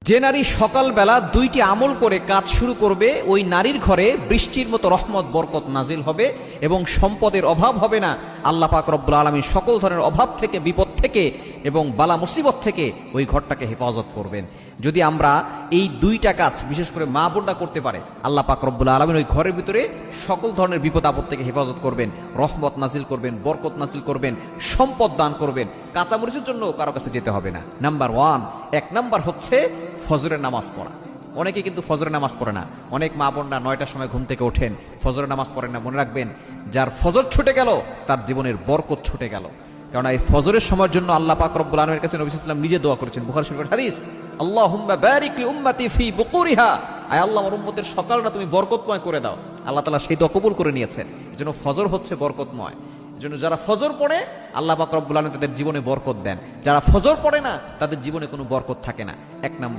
যে নারী সকালবেলা দুইটি আমল করে কাজ শুরু করবে, ওই নারীর ঘরে বৃষ্টির মতো রহমত বরকত নাজিল হবে এবং সম্পদের অভাব হবে না। আল্লাহ পাক রব্বুল আলামিন সকল ধরনের অভাব থেকে, বিপদ থেকে এবং বালা মুসিবত থেকে ওই ঘরটাকে হেফাজত করবেন। যদি আমরা এই দুইটা কাজ বিশেষ করে মা বোনরা করতে পারে, আল্লাহ পাক রব্বুল আলামিন ওই ঘরের ভিতরে সকল ধরনের বিপদ আপদ থেকে হেফাজত করবেন, রহমত নাজিল করবেন, বরকত নাজিল করবেন, সম্পদ দান করবেন। কাঁচামরিচের জন্য কারো কাছে যেতে হবে না। নাম্বার 1, 1 নাম্বার হচ্ছে ফজরের নামাজ পড়া। অনেকে কিন্তু ফজরের নামাজ পড়ে না। অনেক মা বোনরা 9টার সময় ঘুম থেকে ওঠেন, ফজরের নামাজ পড়েন না। মনে রাখবেন, যার ফজর ছুটে গেল তার জীবনের বরকত ছুটে গেল। কারণ এই ফজরের সময়ের জন্য আল্লাহ পাক রব্বুল আলামিনের কাছে নবী সাল্লাল্লাহু আলাইহি ওয়াসাল্লাম নিজে দোয়া করেছেন, বুখারী শরীফের হাদিস, আল্লাহুম্মা বারিক লি উম্মতি ফি বুকুরিহা, আয় আল্লাহ আমার উম্মতের সকালটা তুমি বরকতময় করে দাও। আল্লাহ তাআলা সেই দোয়া কবুল করে নিয়েছেন। এজন্য ফজর হচ্ছে বরকতময়। এজন্য যারা ফজর পড়ে আল্লাহ পাক রব্বুল আলামিন তাদের জীবনে বরকত দেন, যারা ফজর পড়ে না তাদের জীবনে কোনো বরকত থাকে না। 1 নাম্বার।